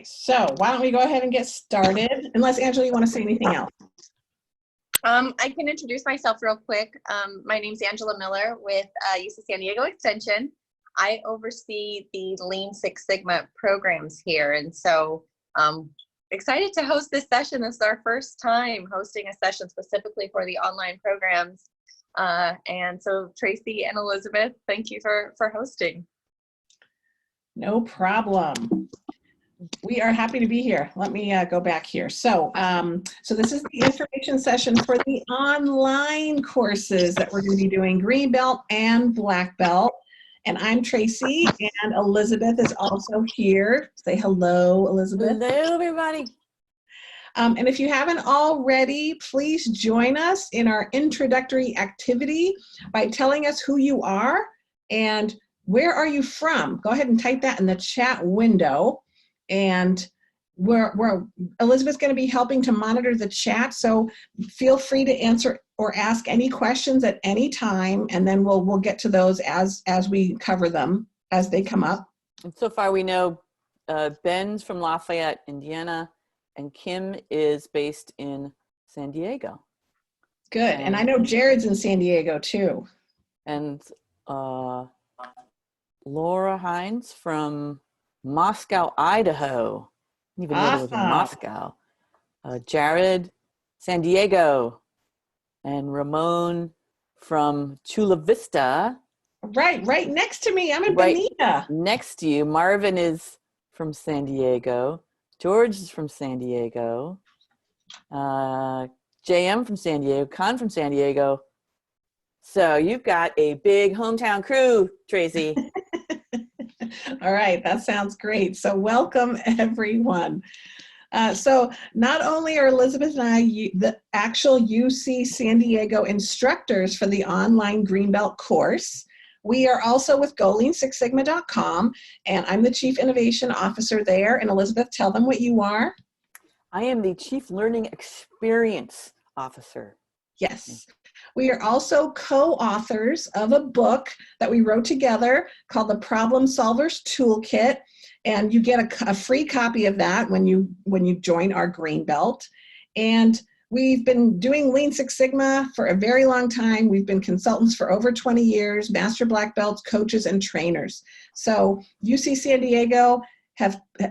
right, so why don't we go ahead and get started? Unless, Angela, you want to say anything else? I can introduce myself real quick. My name's Angela Miller with UC San Diego Extension. I oversee the Lean Six Sigma programs here, and so excited to host this session. This is our first time hosting a session specifically for the online programs. And so Tracy and Elizabeth, thank you for hosting. No problem. We are happy to be here. Let me go back here. So, so this is the information session for the online courses that we're going to be doing, Green Belt and Black Belt. And I'm Tracy, and Elizabeth is also here. Say hello, Elizabeth. Hello, everybody. And if you haven't already, please join us in our introductory activity by telling us who you are and where are you from. Go ahead and type that in the chat window. And Elizabeth's going to be helping to monitor the chat, so feel free to answer or ask any questions at any time, and then we'll get to those as we cover them as they come up. And so far we know Ben's from Lafayette, Indiana, and Kim is based in San Diego. Good, and I know Jared's in San Diego too. And Laura Hines from Moscow, Idaho. I didn't even know there was a Moscow. Jared, San Diego. And Ramon from Chula Vista. Right next to me. I'm in Bonita. Next to you. Marvin is from San Diego. George is from San Diego. JM from San Diego. Con from San Diego. So you've got a big hometown crew, Tracy. All right, that sounds great. So welcome, everyone. So not only are Elizabeth and I the actual UC San Diego instructors for the online Greenbelt course, we are also with GoLean6Sigma.com, and I'm the Chief Innovation Officer there. And Elizabeth, tell them what you are. I am the Chief Learning Experience Officer. Yes. We are also co-authors of a book that we wrote together called the Problem Solvers Toolkit, and you get a free copy of that when you join our Greenbelt. And we've been doing Lean Six Sigma for a very long time. We've been consultants for over 20 years, Master Black Belts, coaches, and trainers. So UC San Diego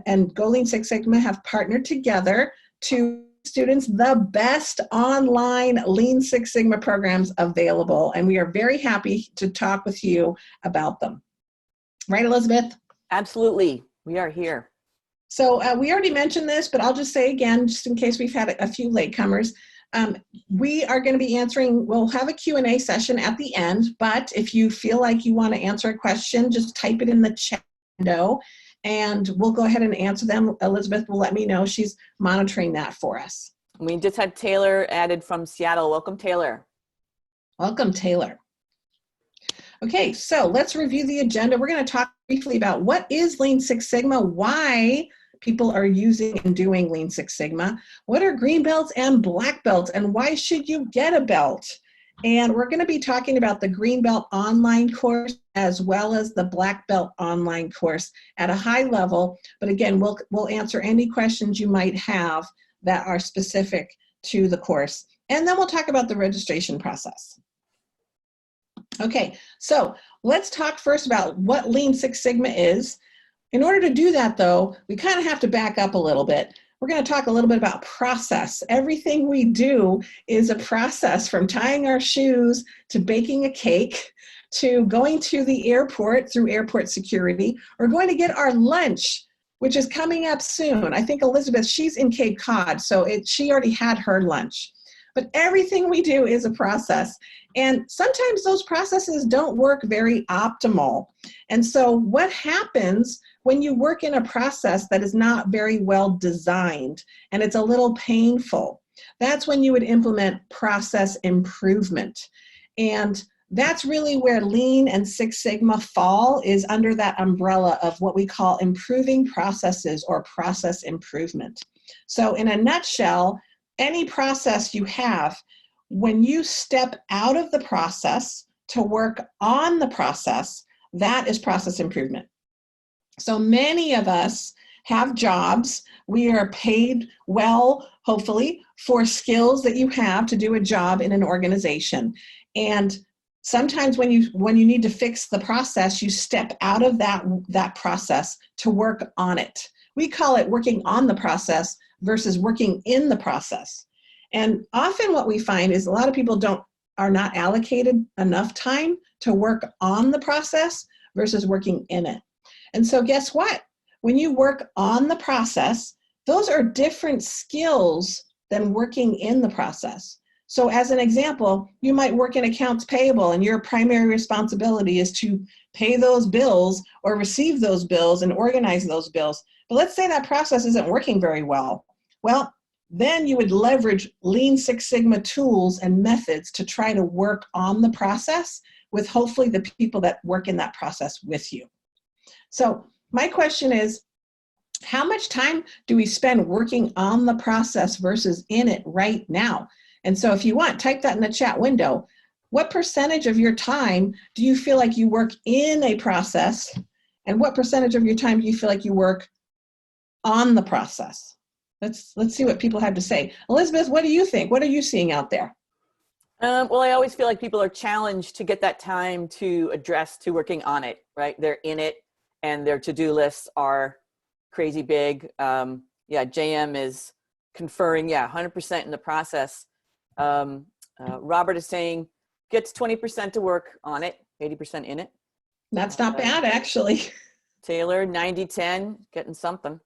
and Go Lean Six Sigma have partnered together to students the best online Lean Six Sigma programs available, and we are very happy to talk with you about them. Right, Elizabeth? Absolutely. We are here. So we already mentioned this, but I'll just say again, just in case we've had a few latecomers, we are going to be answering, we'll have a Q&A session at the end, but if you feel like you want to answer a question, just type it in the chat window, and we'll go ahead and answer them. Elizabeth will let me know. She's monitoring that for us. We just had Taylor added from Seattle. Welcome, Taylor. Welcome, Taylor. Okay, so let's review the agenda. We're going to talk briefly about what is Lean Six Sigma, why people are using and doing Lean Six Sigma, what are green belts and black belts, and why should you get a belt? And we're going to be talking about the Green Belt online course as well as the Black Belt online course at a high level. But again, we'll answer any questions you might have that are specific to the course. And then we'll talk about the registration process. Okay, so let's talk first about what Lean Six Sigma is. In order to do that, though, we kind of have to back up a little bit. We're going to talk a little bit about process. Everything we do is a process, from tying our shoes to baking a cake to going to the airport through airport security, or going to get our lunch, which is coming up soon. I think Elizabeth, she's in Cape Cod, so she already had her lunch. But everything we do is a process. And sometimes those processes don't work very optimal. And so what happens when you work in a process that is not very well designed and it's a little painful? That's when you would implement process improvement. And that's really where Lean and Six Sigma fall, is under that umbrella of what we call improving processes or process improvement. So in a nutshell, any process you have, when you step out of the process to work on the process, that is process improvement. So many of us have jobs. We are paid well, hopefully, for skills that you have to do a job in an organization. And sometimes when you need to fix the process, you step out of that process to work on it. We call it working on the process versus working in the process. And often what we find is a lot of people are not allocated enough time to work on the process versus working in it. And so guess what? When you work on the process, those are different skills than working in the process. So as an example, you might work in accounts payable and your primary responsibility is to pay those bills or receive those bills and organize those bills. But let's say that process isn't working very well. Well, then you would leverage Lean Six Sigma tools and methods to try to work on the process with hopefully the people that work in that process with you. So my question is, how much time do we spend working on the process versus in it right now? And so if you want, type that in the chat window. What percentage of your time do you feel like you work in a process? And what percentage of your time do you feel like you work on the process? Let's see what people have to say. Elizabeth, what do you think? What are you seeing out there? Well, I always feel like people are challenged to get that time to address to working on it, right? They're in it and their to-do lists are crazy big. Yeah, JM is conferring, 100% in the process. Robert is saying gets 20% to work on it, 80% in it. That's not bad, actually. Taylor, 90-10, getting something.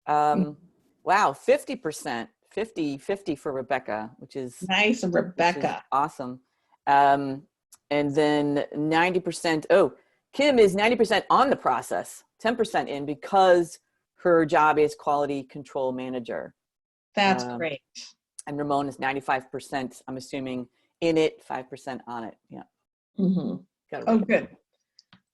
Wow, 50%, 50-50 for Rebecca, which is nice, Rebecca. Which is awesome. And then 90%, Kim is 90% on the process, 10% in because her job is quality control manager. That's great. And Ramon is 95%, I'm assuming, in it, 5% on it. Yeah. Mm-hmm. Oh, good.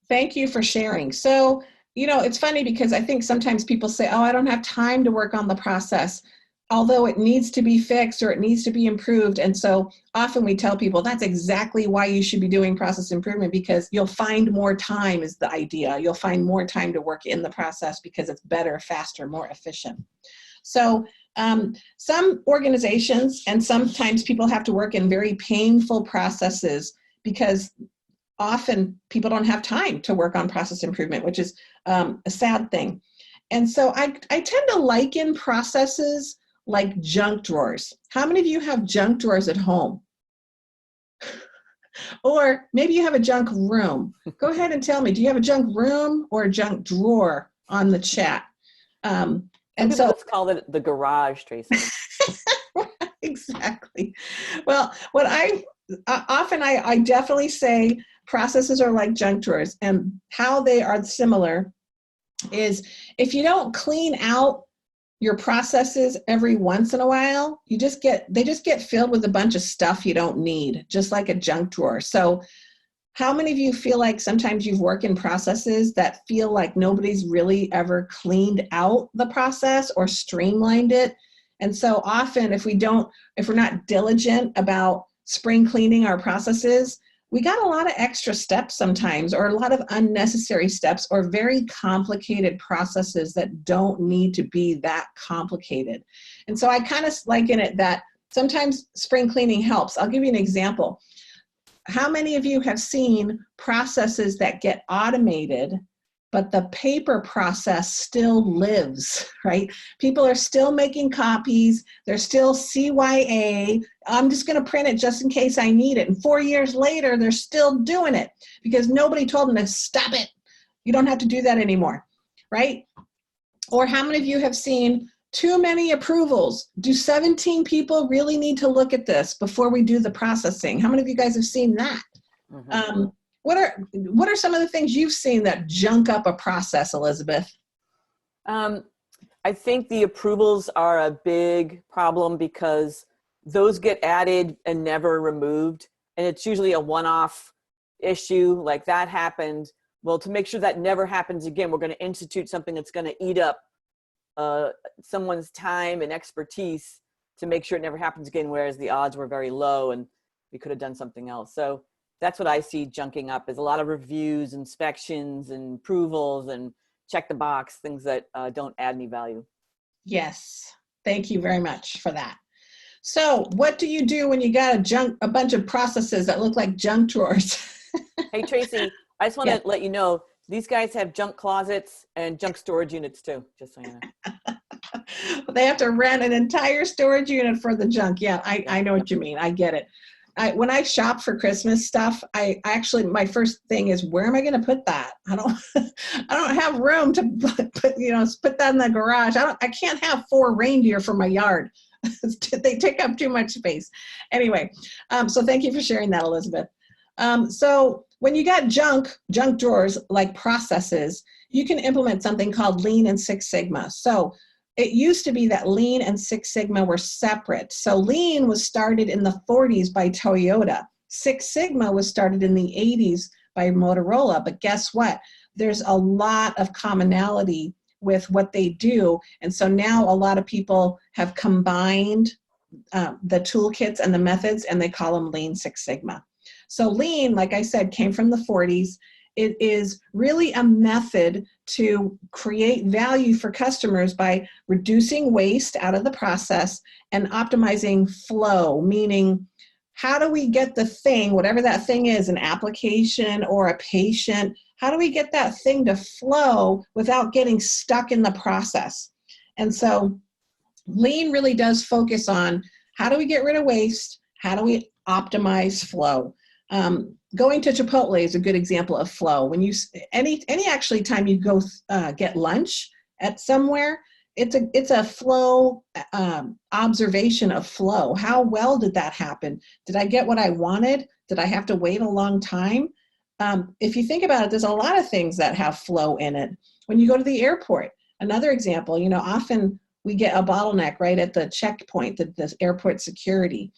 Thank you for sharing. So, it's funny because I think sometimes people say, I don't have time to work on the process, although it needs to be fixed or it needs to be improved. And so often we tell people that's exactly why you should be doing process improvement, because you'll find more time is the idea. You'll find more time to work in the process because it's better, faster, more efficient. So some organizations and sometimes people have to work in very painful processes because often people don't have time to work on process improvement, which is a sad thing. And so I tend to liken processes like junk drawers. How many of you have junk drawers at home? Or maybe you have a junk room. Go ahead and tell me, do you have a junk room or a junk drawer on the chat? And so let's call it the garage, Tracy. Exactly. Well, what I definitely say processes are like junk drawers, and how they are similar is if you don't clean out your processes every once in a while, they just get filled with a bunch of stuff you don't need, just like a junk drawer. So how many of you feel like sometimes you've worked in processes that feel like nobody's really ever cleaned out the process or streamlined it? And so often if we're not diligent about spring cleaning our processes, we got a lot of extra steps sometimes, or a lot of unnecessary steps, or very complicated processes that don't need to be that complicated. And so I kind of liken it that sometimes spring cleaning helps. I'll give you an example. How many of you have seen processes that get automated, but the paper process still lives, right? People are still making copies. They're still CYA. I'm just going to print it just in case I need it. And 4 years later, they're still doing it because nobody told them to stop it. You don't have to do that anymore, right? Or how many of you have seen too many approvals? Do 17 people really need to look at this before we do the processing? How many of you guys have seen that? Mm-hmm. What are some of the things you've seen that junk up a process, Elizabeth? I think the approvals are a big problem because those get added and never removed. And it's usually a one-off issue, like that happened. Well, to make sure that never happens again, we're going to institute something that's going to eat up someone's time and expertise to make sure it never happens again, whereas the odds were very low and we could have done something else. So that's what I see junking up, is a lot of reviews, inspections, and approvals, and check the box, things that don't add any value. Yes, thank you very much for that. So what do you do when you got a bunch of processes that look like junk drawers? Hey, Tracy, I just want to Yes. let you know, these guys have junk closets and junk storage units too, just so you know. They have to rent an entire storage unit for the junk. Yeah, I know what you mean. I get it. When I shop for Christmas stuff, I actually, my first thing is, where am I going to put that? I don't have room to put that in the garage. I can't have 4 reindeer for my yard. They take up too much space. Anyway, so thank you for sharing that, Elizabeth. So when you got junk drawers like processes, you can implement something called Lean and Six Sigma. So it used to be that Lean and Six Sigma were separate. So Lean was started in the 40s by Toyota. Six Sigma was started in the 80s by Motorola. But guess what? There's a lot of commonality with what they do. And so now a lot of people have combined the toolkits and the methods, and they call them Lean Six Sigma. So Lean, like I said, came from the 40s. It is really a method to create value for customers by reducing waste out of the process and optimizing flow, meaning how do we get the thing, whatever that thing is, an application or a patient, how do we get that thing to flow without getting stuck in the process? And so Lean really does focus on how do we get rid of waste, how do we optimize flow. Going to Chipotle is a good example of flow. When you any actually time you go get lunch at somewhere, it's a flow observation of flow. How well did that happen? Did I get what I wanted? Did I have to wait a long time? If you think about it, there's a lot of things that have flow in it. When you go to the airport, another example, often we get a bottleneck right at the checkpoint, the airport security.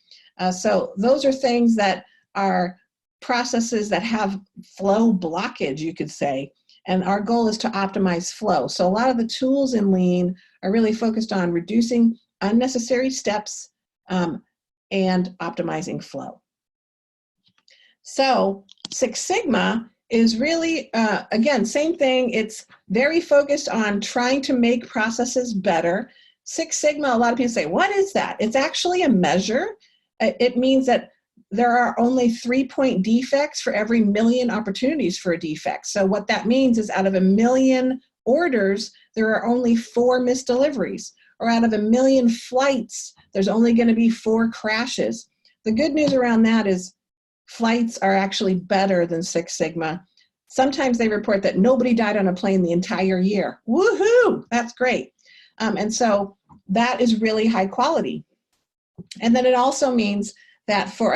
So those are things that are processes that have flow blockage, you could say. And our goal is to optimize flow. So a lot of the tools in Lean are really focused on reducing unnecessary steps and optimizing flow. So Six Sigma is really, again, same thing. It's very focused on trying to make processes better. Six Sigma, a lot of people say, what is that? It's actually a measure. It means that there are only 3-point defects for every 1,000,000 opportunities for a defect. So what that means is out of 1,000,000 orders, there are only 4 missed deliveries. Or out of 1,000,000 flights, there's only going to be 4 crashes. The good news around that is flights are actually better than Six Sigma. Sometimes they report that nobody died on a plane the entire year. Woohoo! That's great. And so that is really high quality. And then it also means that for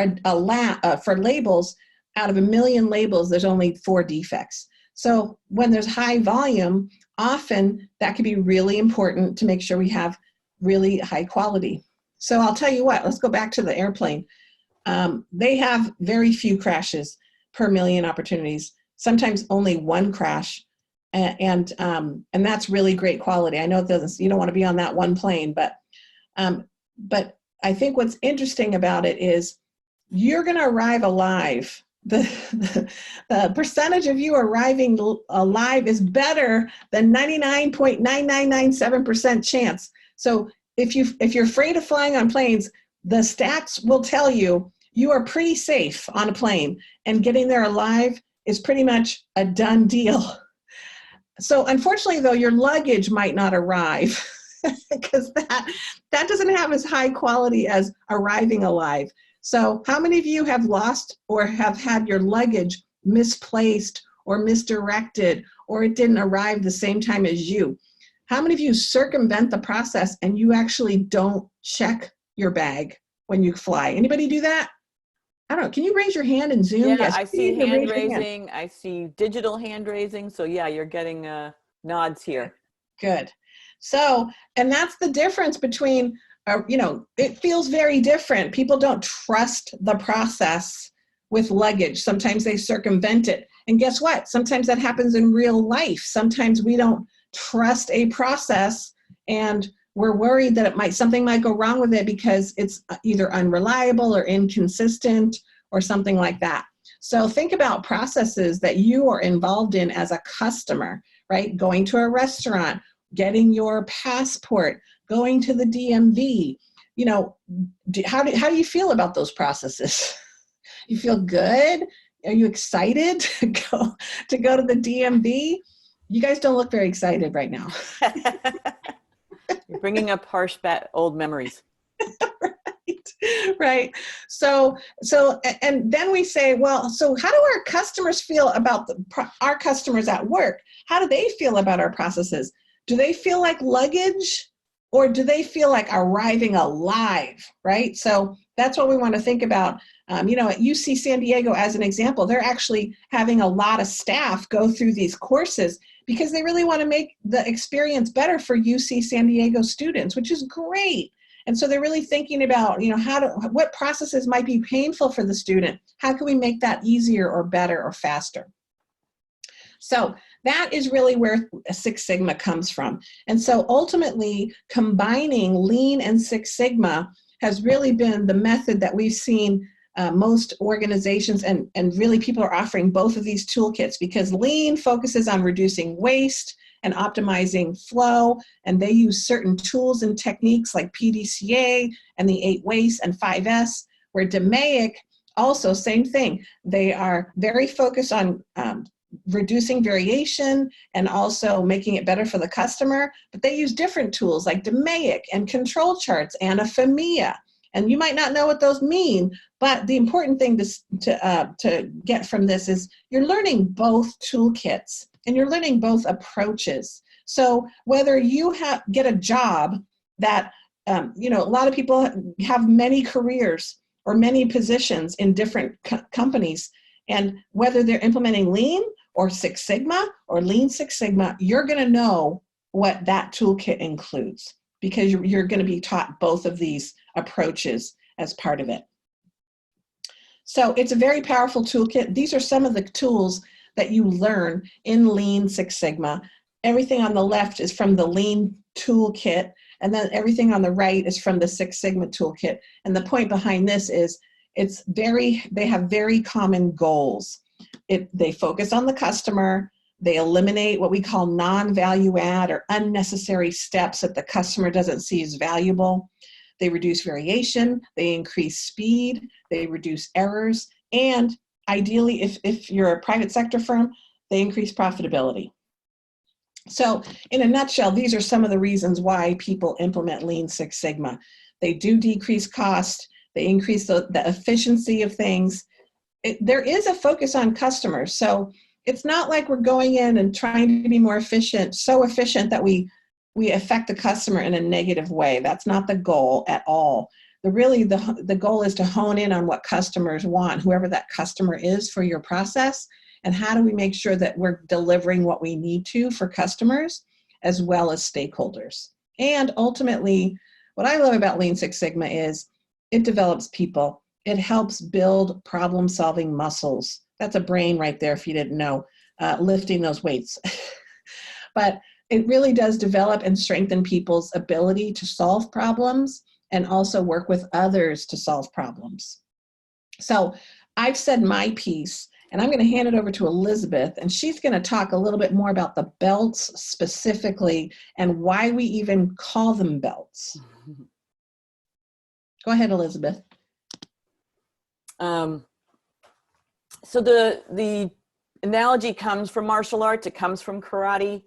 for labels, out of 1,000,000 labels, there's only 4 defects. So when there's high volume, often that can be really important to make sure we have really high quality. So I'll tell you what, let's go back to the airplane. They have very few crashes per 1,000,000 opportunities, sometimes only 1 crash. And that's really great quality. I know you don't want to be on that one plane, but I think what's interesting about it is you're going to arrive alive. The percentage of you arriving alive is better than 99.9997% chance. So if you're afraid of flying on planes, the stats will tell you you are pretty safe on a plane, and getting there alive is pretty much a done deal. So unfortunately, though, your luggage might not arrive because that doesn't have as high quality as arriving alive. So how many of you have lost or have had your luggage misplaced or misdirected, or it didn't arrive the same time as you? How many of you circumvent the process and you actually don't check your bag when you fly? Anybody do that? I don't know. Can you raise your hand in Zoom? Yeah, Yes, I see hand raising. I see digital hand raising. So yeah, you're getting nods here. Good. So, and that's the difference between, it feels very different. People don't trust the process with luggage. Sometimes they circumvent it. And guess what? Sometimes that happens in real life. Sometimes we don't trust a process and we're worried that something might go wrong with it because it's either unreliable or inconsistent or something like that. So think about processes that you are involved in as a customer, right? Going to a restaurant, getting your passport, going to the DMV. You know, how do you feel about those processes? You feel good? Are you excited to go to the DMV? You guys don't look very excited right now. You're bringing up harsh old memories. Right. So, and then we say, well, so how do our customers feel about our customers at work? How do they feel about our processes? Do they feel like luggage, or do they feel like arriving alive? Right. So that's what we want to think about. You know, at UC San Diego, as an example, they're actually having a lot of staff go through these courses because they really want to make the experience better for UC San Diego students, which is great. And so they're really thinking about, you know, what processes might be painful for the student? How can we make that easier or better or faster? So that is really where Six Sigma comes from. And so ultimately, combining Lean and Six Sigma has really been the method that we've seen most organizations and really people are offering both of these toolkits, because Lean focuses on reducing waste and optimizing flow, and they use certain tools and techniques like PDCA and the 8 Ways and 5S, where DMAIC also, same thing. They are very focused on reducing variation and also making it better for the customer, but they use different tools like DMAIC and control charts and a FMEA. And you might not know what those mean, but the important thing to get from this is you're learning both toolkits and you're learning both approaches. So whether you get a job that, you know, a lot of people have many careers or many positions in different companies, and whether they're implementing Lean or Six Sigma or Lean Six Sigma, you're going to know what that toolkit includes, because you're going to be taught both of these approaches as part of it. So it's a very powerful toolkit. These are some of the tools that you learn in Lean Six Sigma. Everything on the left is from the Lean toolkit, and then everything on the right is from the Six Sigma toolkit. And the point behind this is they have very common goals. They focus on the customer. They eliminate what we call non-value add or unnecessary steps that the customer doesn't see as valuable. They reduce variation, they increase speed, they reduce errors, and ideally, if you're a private sector firm, they increase profitability. So in a nutshell, these are some of the reasons why people implement Lean Six Sigma. They do decrease cost, they increase the efficiency of things. There is a focus on customers. So it's not like we're going in and trying to be more efficient, so efficient that we affect the customer in a negative way. That's not the goal at all. The goal is to hone in on what customers want, whoever that customer is for your process, and how do we make sure that we're delivering what we need to for customers as well as stakeholders. And ultimately, what I love about Lean Six Sigma is it develops people. It helps build problem-solving muscles. That's a brain right there, if you didn't know, lifting those weights. But it really does develop and strengthen people's ability to solve problems and also work with others to solve problems. So I've said my piece, and I'm going to hand it over to Elizabeth, and she's going to talk a little bit more about the belts specifically and why we even call them belts. Go ahead, Elizabeth. So the analogy comes from martial arts, it comes from karate.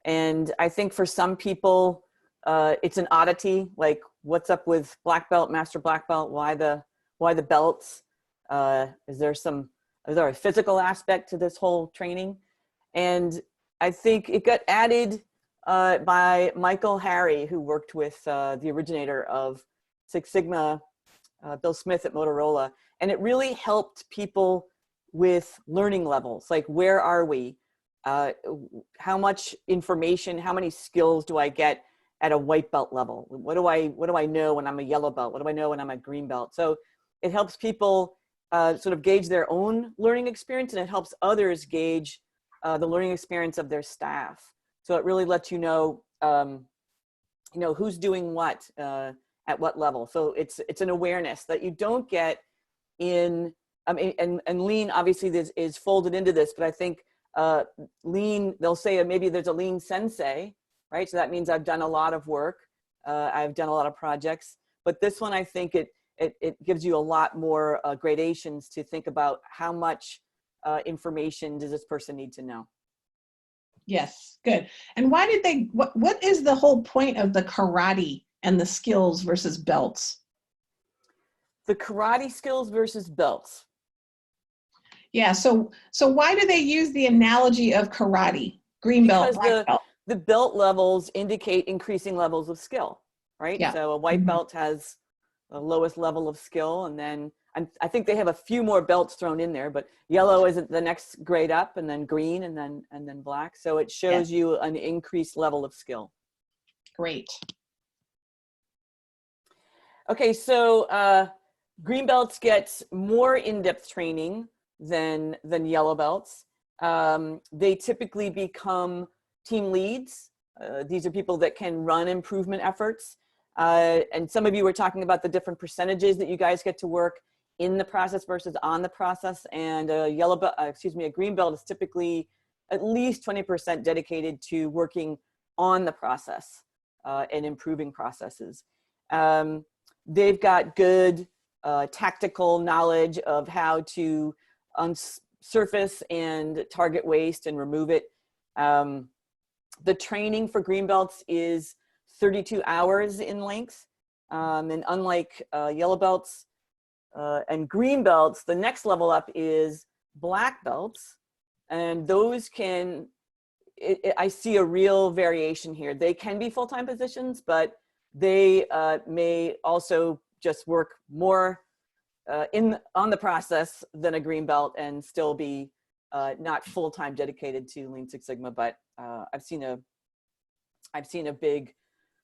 And I think for some people, it's an oddity, like what's up with black belt, master black belt, why the belts? Is there a physical aspect to this whole training? And I think it got added by Michael Harry, who worked with the originator of Six Sigma, Bill Smith at Motorola. And it really helped people with learning levels, like where are we? How much information, how many skills do I get at a white belt level? What do I know when I'm a yellow belt? What do I know when I'm a green belt? So it helps people sort of gauge their own learning experience, and it helps others gauge the learning experience of their staff. So it really lets you know who's doing what at what level. So it's an awareness that you don't get in, and Lean obviously is folded into this, but I think lean, they'll say maybe there's a lean sensei, right? So that means I've done a lot of work. I've done a lot of projects, but this one, I think it gives you a lot more gradations to think about how much information does this person need to know. Yes, good. And why did they, what is the whole point of the karate and the skills versus belts? The karate skills versus belts. Yeah, so why do they use the analogy of karate? Green belt, black belt. The belt levels indicate increasing levels of skill, right? Yeah. So a white belt has the lowest level of skill, and then I think they have a few more belts thrown in there, but yellow is the next grade up, and then green, and then black. So it shows you an increased level of skill. Great. Okay, so green belts get more in-depth training than yellow belts. They typically become team leads. These are people that can run improvement efforts. And some of you were talking about the different percentages that you guys get to work in the process versus on the process. And a green belt is typically at least 20% dedicated to working on the process and improving processes. They've got good tactical knowledge of how to surface and target waste and remove it. The training for green belts is 32 hours in length. And unlike yellow belts and green belts, the next level up is black belts. And those can, I see a real variation here. They can be full-time positions, but they may also just work more on the process than a green belt and still be not full-time dedicated to Lean Six Sigma, but I've seen a big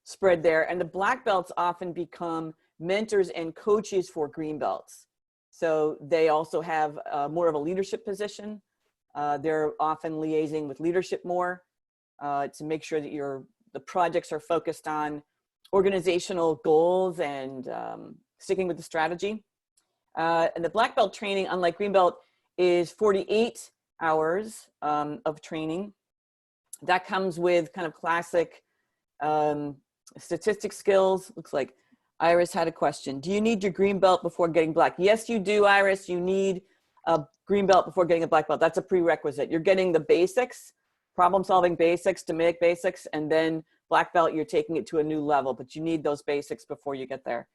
spread there. And the black belts often become mentors and coaches for green belts. So they also have more of a leadership position. They're often liaising with leadership more to make sure that the projects are focused on organizational goals and sticking with the strategy. And the black belt training, unlike green belt, is 48 hours of training. That comes with kind of classic statistics skills. Looks like Iris had a question. Do you need your green belt before getting black? Yes, you do, Iris. You need a green belt before getting a black belt. That's a prerequisite. You're getting the basics, problem solving basics, to make basics, and then black belt, you're taking it to a new level, but you need those basics before you get there.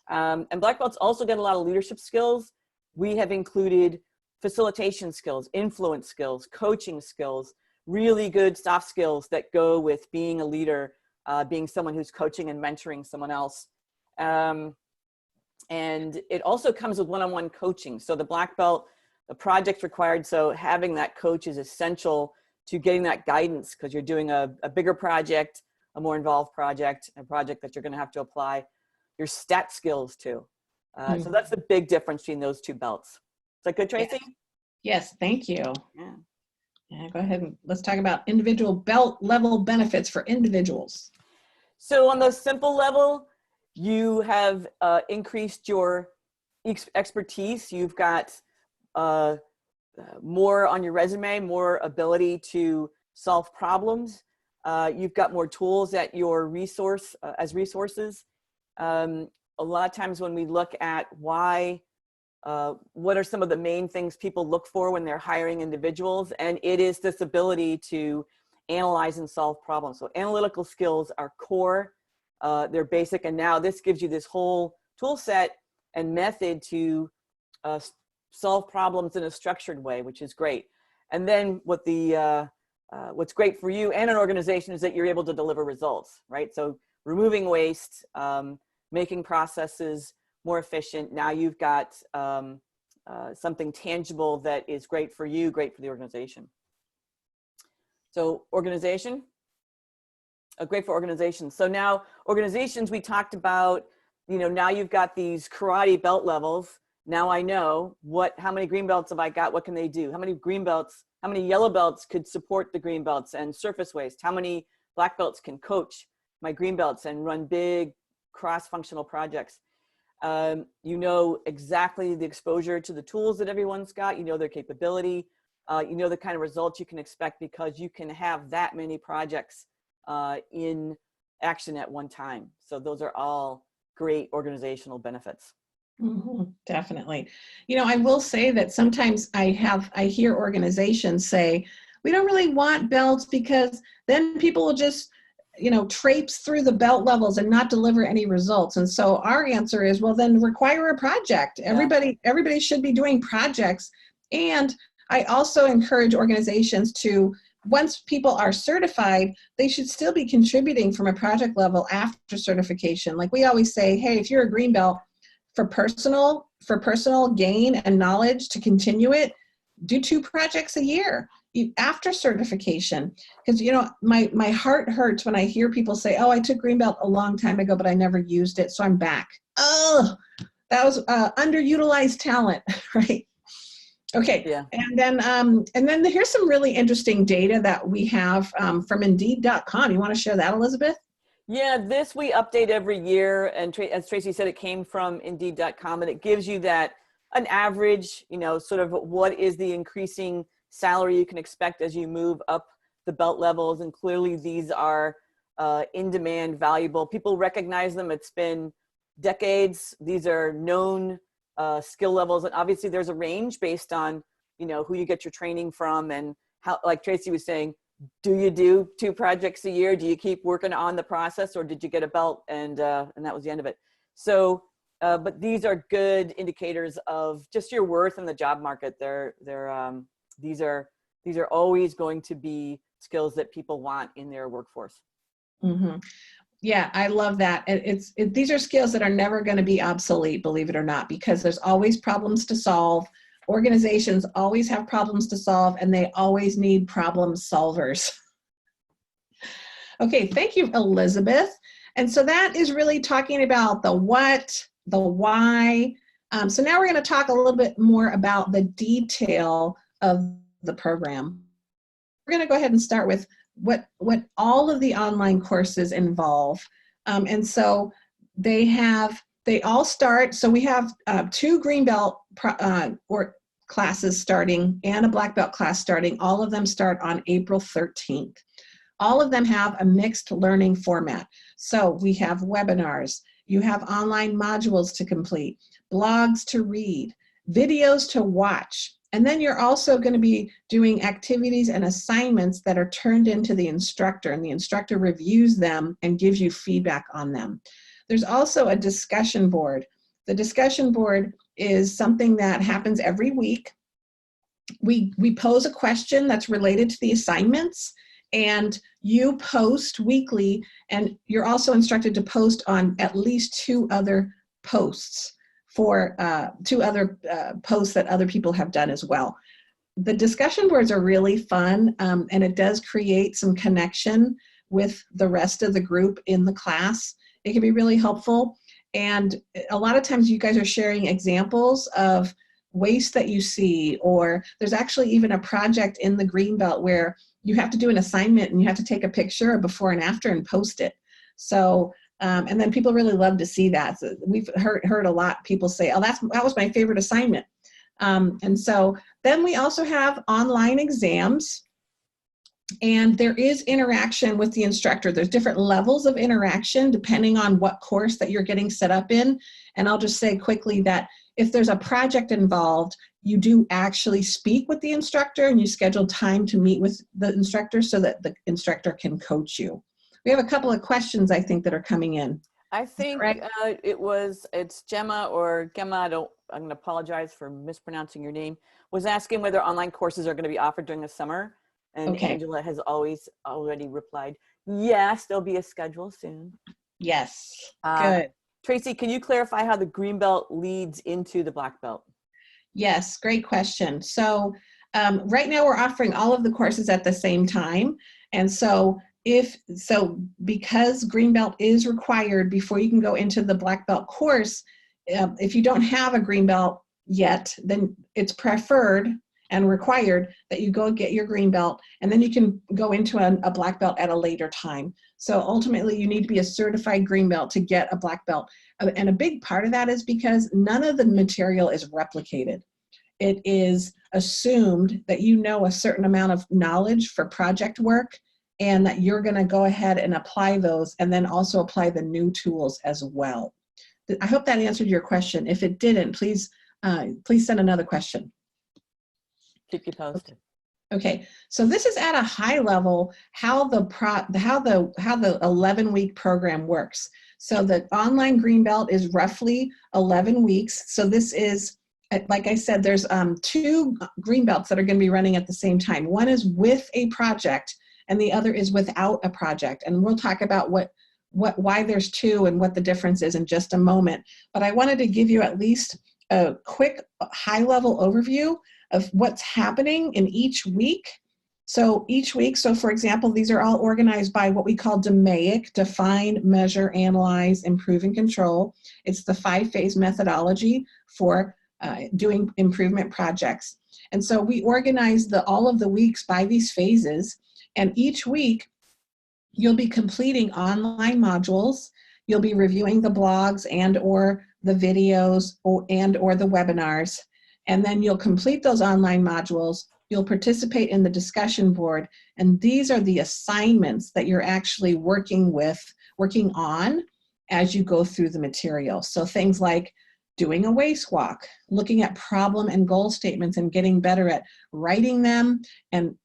And black belts also get a lot of leadership skills. We have included facilitation skills, influence skills, coaching skills, really good soft skills that go with being a leader, being someone who's coaching and mentoring someone else. And it also comes with one-on-one coaching. So the black belt, the project's required, so having that coach is essential to getting that guidance, because you're doing a bigger project, a more involved project, a project that you're going to have to apply your stat skills to. So that's the big difference between those two belts. Is that good, Tracy? Yes, thank you. Yeah. Yeah, go ahead and let's talk about individual belt level benefits for individuals. So on the simple level, you have increased your expertise. You've got more on your resume, more ability to solve problems. You've got more tools at your as resources. A lot of times when we look at why, what are some of the main things people look for when they're hiring individuals, and it is this ability to analyze and solve problems. So analytical skills are core, they're basic, and now this gives you this whole tool set and method to solve problems in a structured way, which is great. And then what's great for you and an organization is that you're able to deliver results, right? So removing waste, making processes more efficient. Now you've got something tangible that is great for you, great for the organization. So organization, great for organizations. So now organizations, we talked about, now you've got these karate belt levels. Now I know how many green belts have I got? What can they do? How many green belts, how many yellow belts could support the green belts and surface waste? How many black belts can coach my green belts and run big cross-functional projects? You know exactly the exposure to the tools that everyone's got, their capability. you know the kind of results you can expect because you can have that many projects in action at one time. So those are all great organizational benefits. Definitely. You know, I will say that sometimes I hear organizations say, we don't really want belts because then people will just, you know, traipse through the belt levels and not deliver any results. And so our answer is, well, then require a project. Everybody should be doing projects. And I also encourage organizations to, once people are certified, they should still be contributing from a project level after certification. Like we always say, hey, if you're a green belt, for personal gain and knowledge to continue it, do 2 projects a year after certification. Because, you know, my heart hurts when I hear people say, oh, I took green belt a long time ago, but I never used it, so I'm back. Oh, that was underutilized talent, right? Okay, yeah. And then here's some really interesting data that we have from Indeed.com. You want to share that, Elizabeth? Yeah, this we update every year, and as Tracy said, it came from Indeed.com, and it gives you that an average, you know, sort of what is the increasing salary you can expect as you move up the belt levels, and clearly these are in demand, valuable. People recognize them. It's been decades. These are known skill levels, and obviously there's a range based on, you know, who you get your training from and how, like Tracy was saying, do you do 2 projects a year? Do you keep working on the process, or did you get a belt and that was the end of it? So, but these are good indicators of just your worth in the job market. These are always going to be skills that people want in their workforce. Mm-hmm. Yeah, I love that. These are skills that are never going to be obsolete, believe it or not, because there's always problems to solve. Organizations always have problems to solve, and they always need problem solvers. Okay, thank you, Elizabeth. And so that is really talking about the what, the why. So now we're going to talk a little bit more about the detail of the program. We're going to go ahead and start with what all of the online courses involve. And so they all start, so we have 2 green belt classes starting and a black belt class starting. All of them start on April 13th. All of them have a mixed learning format. So we have webinars, you have online modules to complete, blogs to read, videos to watch, and then you're also going to be doing activities and assignments that are turned into the instructor, and the instructor reviews them and gives you feedback on them. There's also a discussion board. The discussion board is something that happens every week. We pose a question that's related to the assignments, and you post weekly, and you're also instructed to post on at least 2 other posts for 2 other posts that other people have done as well. The discussion boards are really fun, and it does create some connection with the rest of the group in the class. It can be really helpful, and a lot of times you guys are sharing examples of waste that you see, or there's actually even a project in the Greenbelt where you have to do an assignment and you have to take a picture of before and after and post it. So, and then people really love to see that. So we've heard a lot people say, oh, that was my favorite assignment. And so then we also have online exams, and there is interaction with the instructor. There's different levels of interaction depending on what course that you're getting set up in. And I'll just say quickly that if there's a project involved, you do actually speak with the instructor, and you schedule time to meet with the instructor so that the instructor can coach you. We have a couple of questions, I think, that are coming in. I think it's Gemma or Gemma, I'm going to apologize for mispronouncing your name, was asking whether online courses are going to be offered during the summer. And okay. Angela has already replied, yes, there'll be a schedule soon. Yes, good. Tracy, can you clarify how the green belt leads into the black belt? Yes, great question. So right now we're offering all of the courses at the same time. And so because green belt is required before you can go into the black belt course, if you don't have a green belt yet, then it's preferred and required that you go get your green belt, and then you can go into a black belt at a later time. So ultimately you need to be a certified green belt to get a black belt. And a big part of that is because none of the material is replicated. it is assumed that you know a certain amount of knowledge for project work, and that you're going to go ahead and apply those, and then also apply the new tools as well. I hope that answered your question. If it didn't, please send another question. Keep you posted. Okay, so this is at a high level how the 11-week program works. So the online Greenbelt is roughly 11 weeks. So this is, like I said, there's 2 Greenbelts that are going to be running at the same time. One is with a project, and the other is without a project. And we'll talk about why there's 2 and what the difference is in just a moment. But I wanted to give you at least a quick high-level overview of what's happening in each week. So each week, so for example, these are all organized by what we call DMAIC, define, measure, analyze, improve, and control. It's the 5-phase methodology for doing improvement projects. And so we organize all of the weeks by these phases, and each week you'll be completing online modules, you'll be reviewing the blogs and or the videos and or the webinars, and then you'll complete those online modules, you'll participate in the discussion board, and these are the assignments that you're actually working on as you go through the material. So things like doing a waste walk, looking at problem and goal statements and getting better at writing them and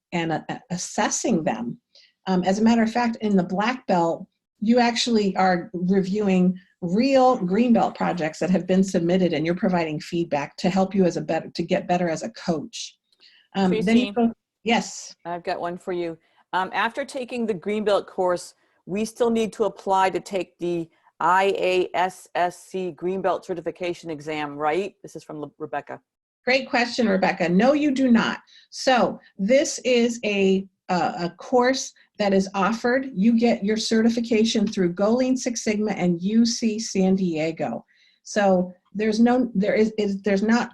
assessing them. As a matter of fact, in the black belt, you actually are reviewing real Greenbelt projects that have been submitted, and you're providing feedback to help you to get better as a coach. Tracy, yes. I've got one for you. After taking the Greenbelt course, we still need to apply to take the IASSC Greenbelt certification exam, right? This is from Rebecca. Great question, Rebecca. No, you do not. So this is a course that is offered. You get your certification through Go Lean Six Sigma and UC San Diego. So there's not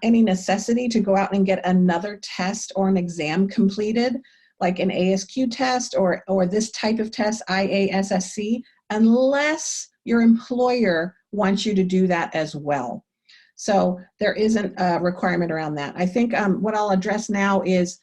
any necessity to go out and get another test or an exam completed, like an ASQ test or this type of test, IASSC, unless your employer wants you to do that as well. So there isn't a requirement around that. I think what I'll address now is,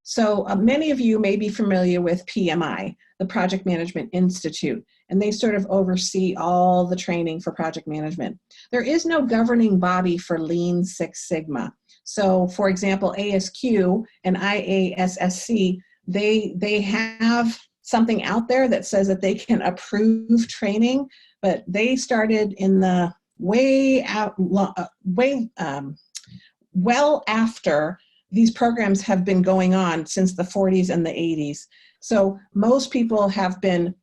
so many of you may be familiar with PMI, the Project Management Institute, and they sort of oversee all the training for project management. There is no governing body for Lean Six Sigma. So for example, ASQ and IASSC, they have something out there that says that they can approve training, but they started in the well after these programs have been going on since the 40s and the 80s. So most people have been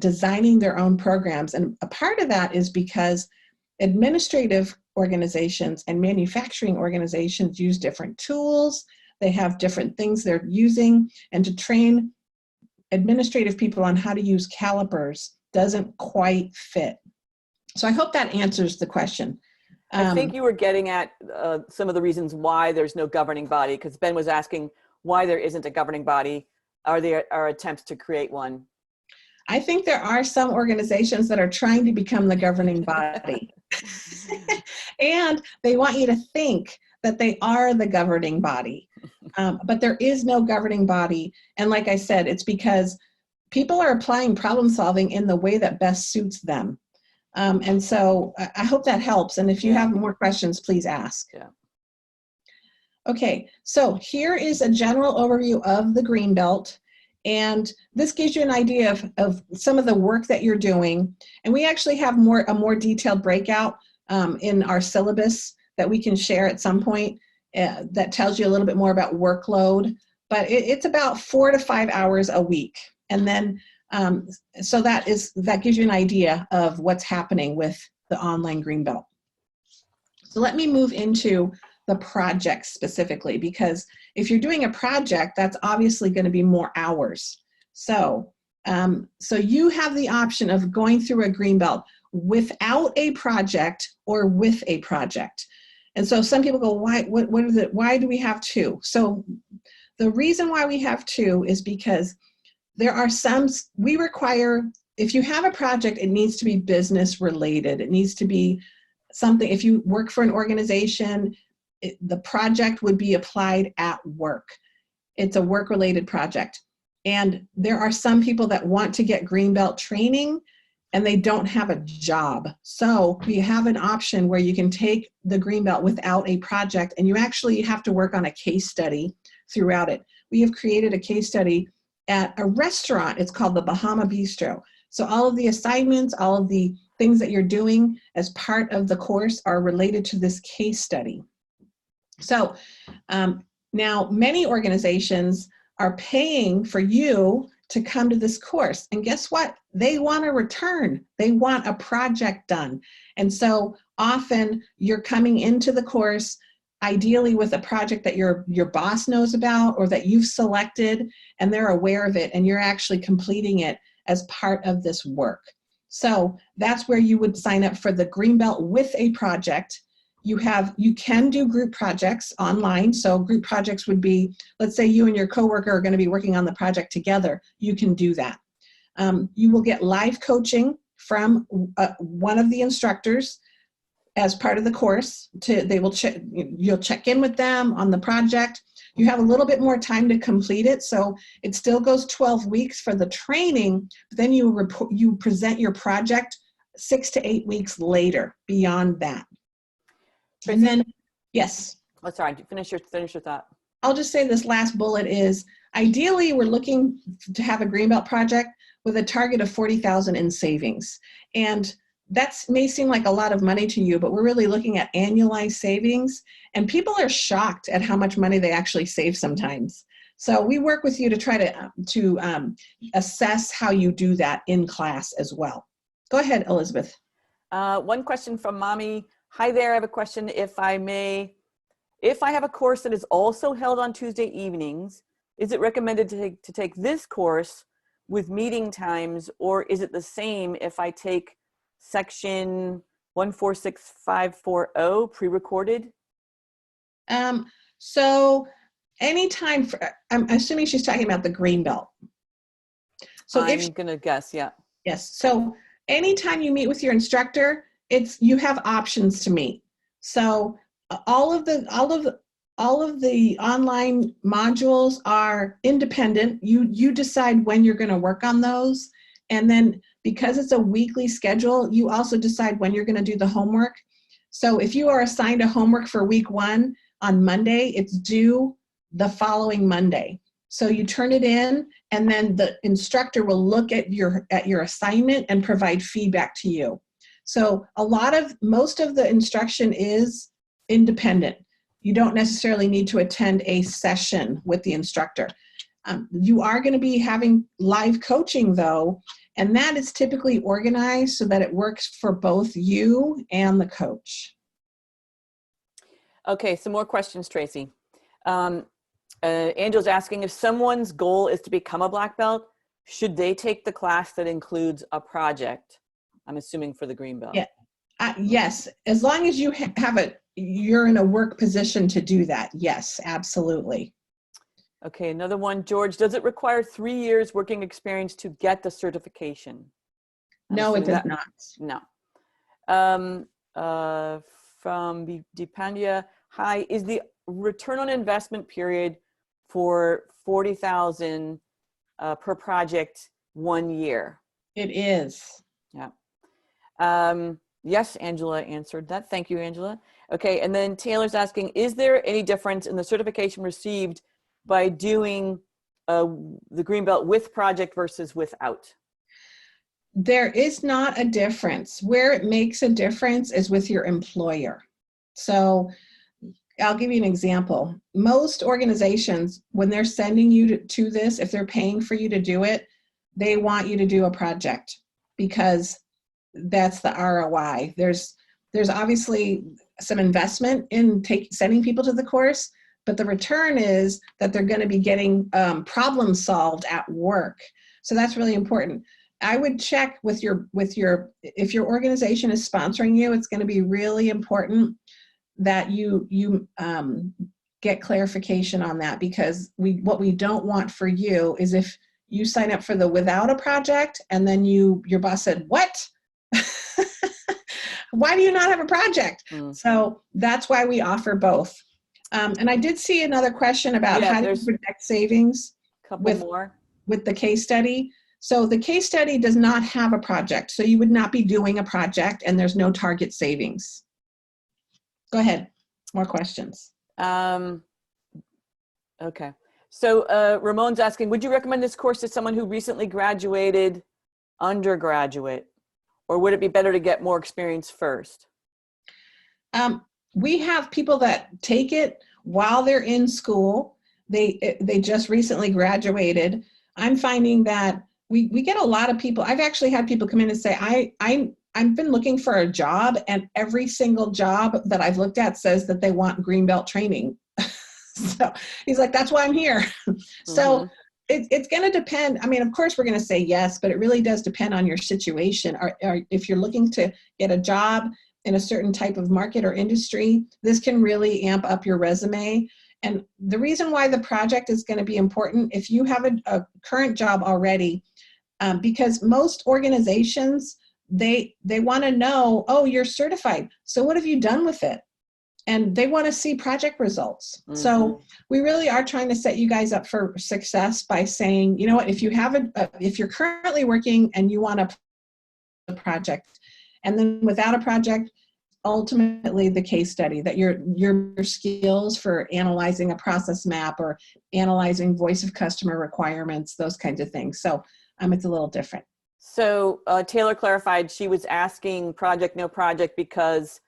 designing their own programs. And a part of that is because administrative organizations and manufacturing organizations use different tools. They have different things they're using. And to train administrative people on how to use calipers doesn't quite fit. So I hope that answers the question. I think you were getting at some of the reasons why there's no governing body, because Ben was asking why there isn't a governing body. Are there attempts to create one? I think there are some organizations that are trying to become the governing body. And they want you to think that they are the governing body. But there is no governing body. And like I said, it's because people are applying problem solving in the way that best suits them. And so I hope that helps. And if you have more questions, please ask. Yeah. Okay, so here is a general overview of the Greenbelt. And this gives you an idea of some of the work that you're doing. And we actually have a more detailed breakout in our syllabus that we can share at some point that tells you a little bit more about workload. But it's about 4 to 5 hours a week. And then so that gives you an idea of what's happening with the online Greenbelt. So let me move into the project specifically, because if you're doing a project, that's obviously going to be more hours. So, so you have the option of going through a Greenbelt without a project or with a project. And so some people go, why do we have 2? So the reason why we have 2 is because there are we require, if you have a project, it needs to be business related. It needs to be something, if you work for an organization, the project would be applied at work. It's a work-related project. And there are some people that want to get greenbelt training and they don't have a job. So we have an option where you can take the greenbelt without a project, and you actually have to work on a case study throughout it. We have created a case study at a restaurant. It's called the Bahama Bistro. So all of the assignments, all of the things that you're doing as part of the course are related to this case study. So now many organizations are paying for you to come to this course. And guess what? They want a return. They want a project done. And so often you're coming into the course ideally with a project that your boss knows about or that you've selected and they're aware of it, and you're actually completing it as part of this work. So that's where you would sign up for the greenbelt with a project. You can do group projects online. So group projects would be, let's say you and your coworker are going to be working on the project together. You can do that. You will get live coaching from one of the instructors as part of the course. You'll check in with them on the project. You have a little bit more time to complete it. So it still goes 12 weeks for the training, but then you present your project 6 to 8 weeks later beyond that. Tracy? And then, yes. Oh, sorry, finish your thought. I'll just say this last bullet is, ideally, we're looking to have a greenbelt project with a target of $40,000 in savings. And that may seem like a lot of money to you, but we're really looking at annualized savings. And people are shocked at how much money they actually save sometimes. So we work with you to try to assess how you do that in class as well. Go ahead, Elizabeth. One question from Mommy. Hi there, I have a question, if I may. If I have a course that is also held on Tuesday evenings, is it recommended to take this course with meeting times, or is it the same if I take section 146540 pre-recorded? So anytime, I'm assuming she's talking about the greenbelt. So I'm gonna guess, yeah. Yes, so anytime you meet with your instructor, you have options to meet. So all of the online modules are independent. You decide when you're going to work on those, and then because it's a weekly schedule, you also decide when you're going to do the homework. So if you are assigned a homework for week 1 on Monday, it's due the following Monday. So you turn it in, and then the instructor will look at your assignment and provide feedback to you. So most of the instruction is independent. You don't necessarily need to attend a session with the instructor. You are going to be having live coaching though, and that is typically organized so that it works for both you and the coach. Okay, some more questions, Tracy. Angel's asking, if someone's goal is to become a black belt, should they take the class that includes a project? I'm assuming for the green belt. Yeah. Yes, as long as you you're in a work position to do that. Yes, absolutely. Okay, another one. George, does it require 3 years working experience to get the certification? No, it does not. No. From Deepandia, hi, is the return on investment period for $40,000 per project 1 year? It is. Yeah. Yes, Angela answered that. Thank you, Angela. Okay, and then Taylor's asking, is there any difference in the certification received by doing the green belt with project versus without? There is not a difference. Where it makes a difference is with your employer. So I'll give you an example. Most organizations, when they're sending you to this, if they're paying for you to do it, they want you to do a project because that's the ROI. There's obviously some investment in sending people to the course, but the return is that they're going to be getting problem solved at work. So that's really important. I would check if your organization is sponsoring you, it's going to be really important that you get clarification on that, because what we don't want for you is if you sign up for the without a project and then your boss said, what? Why do you not have a project? So that's why we offer both. And I did see another question about how do you protect savings with the case study. So the case study does not have a project. So you would not be doing a project and there's no target savings. Go ahead. More questions. Okay. So Ramon's asking, would you recommend this course to someone who recently graduated undergraduate, or would it be better to get more experience first? We have people that take it while they're in school. They just recently graduated. I'm finding that we get a lot of people. I've actually had people come in and say, I've been looking for a job, and every single job that I've looked at says that they want greenbelt training. So he's like, that's why I'm here. So it's going to depend. I mean, of course, we're going to say yes, but it really does depend on your situation. Or if you're looking to get a job in a certain type of market or industry, this can really amp up your resume. And the reason why the project is going to be important, if you have a current job already, because most organizations, they want to know, oh, you're certified. So what have you done with it? And they want to see project results. So we really are trying to set you guys up for success by saying, you know what, if you have if you're currently working and you want a project, and then without a project, ultimately the case study, that your skills for analyzing a process map or analyzing voice of customer requirements, those kinds of things. So it's a little different. So Taylor clarified she was asking project, no project, because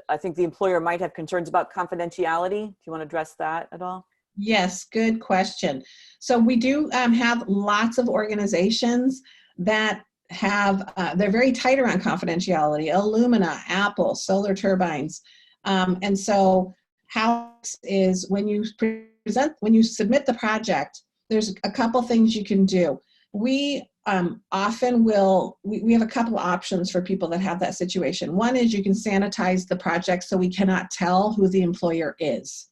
I think the employer might have concerns about confidentiality. Do you want to address that at all? Yes, good question. So we do have lots of organizations that have, they're very tight around confidentiality. Illumina, Apple, Solar Turbines. And so how is when you submit the project, there's a couple things you can do. We often we have a couple of options for people that have that situation. One is you can sanitize the project so we cannot tell who the employer is.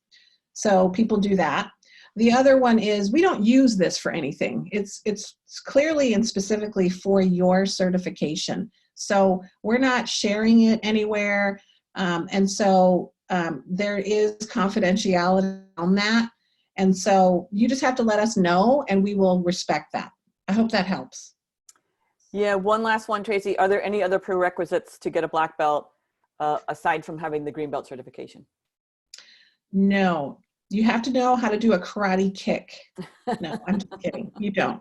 So people do that. The other one is we don't use this for anything. It's clearly and specifically for your certification. So we're not sharing it anywhere. And so there is confidentiality on that. And so you just have to let us know and we will respect that. I hope that helps. Yeah, one last one, Tracy. Are there any other prerequisites to get a black belt aside from having the green belt certification? No, you have to know how to do a karate kick. No, I'm just kidding. You don't.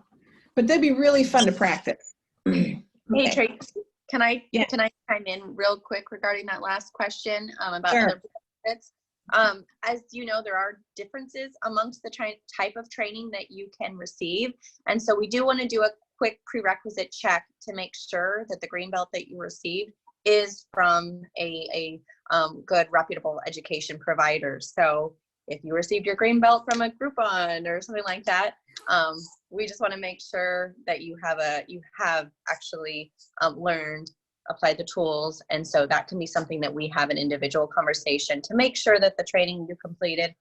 But that'd be really fun to practice. Okay. Hey, Tracy, can I chime in real quick regarding that last question about other prerequisites? As you know, there are differences amongst the type of training that you can receive. And so we do want to do a quick prerequisite check to make sure that the green belt that you receive is from a good, reputable education provider. So if you received your green belt from a Groupon or something like that, we just want to make sure that you have actually learned, applied the tools. And so that can be something that we have an individual conversation to make sure that the training you completed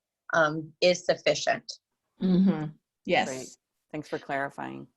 is sufficient. Yes. Great. Thanks for clarifying.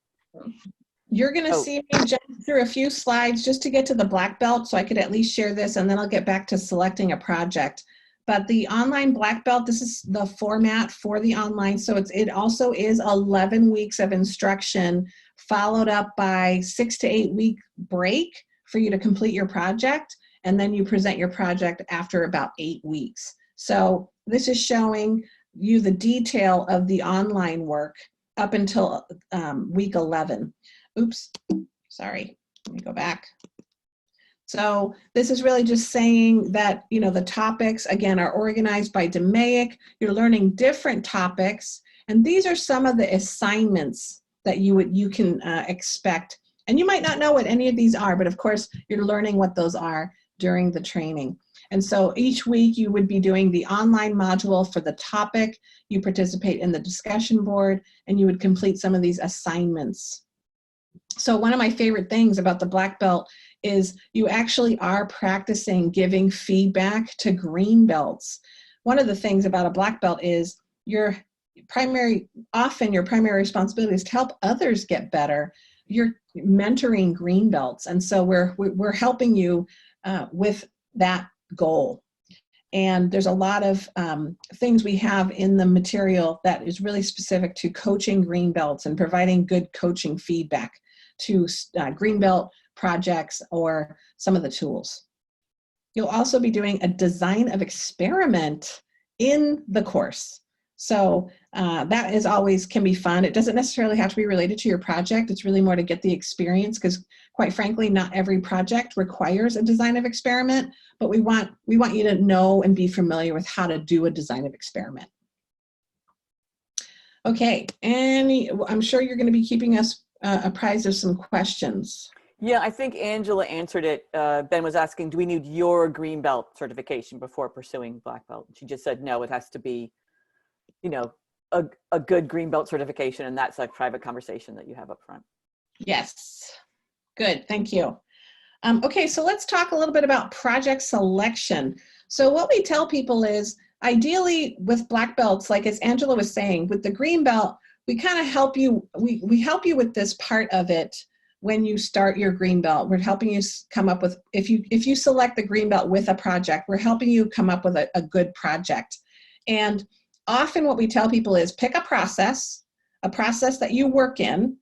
You're going to see me jump through a few slides just to get to the black belt so I could at least share this, and then I'll get back to selecting a project. But the online black belt, this is the format for the online. So it also is 11 weeks of instruction followed up by 6 to 8 week break for you to complete your project. And then you present your project after about 8 weeks. So this is showing you the detail of the online work up until week 11. Oops, sorry, let me go back. So this is really just saying that, you know, the topics, again, are organized by DMAIC. You're learning different topics. And these are some of the assignments that you can expect. And you might not know what any of these are, but of course, you're learning what those are during the training. And so each week you would be doing the online module for the topic. You participate in the discussion board, and you would complete some of these assignments. So one of my favorite things about the black belt is you actually are practicing giving feedback to green belts. One of the things about a black belt is your primary responsibility is to help others get better. You're mentoring green belts. And so we're helping you with that goal. And there's a lot of things we have in the material that is really specific to coaching green belts and providing good coaching feedback to green belt projects or some of the tools. You'll also be doing a design of experiment in the course. So that is always can be fun. It doesn't necessarily have to be related to your project. It's really more to get the experience, because quite frankly, not every project requires a design of experiment, but we want you to know and be familiar with how to do a design of experiment. Okay, I'm sure you're going to be keeping us apprised of some questions. Yeah, I think Angela answered it. Ben was asking, do we need your green belt certification before pursuing black belt? She just said, no, it has to be, you know, a good green belt certification, and that's a private conversation that you have up front. Yes, good, thank you. Okay, so let's talk a little bit about project selection. So what we tell people is, ideally with black belts, like as Angela was saying, with the green belt, we kind of help you, we help you with this part of it when you start your green belt. We're helping you come up with, if you select the green belt with a project, we're helping you come up with a good project. And often what we tell people is pick a process that you work in,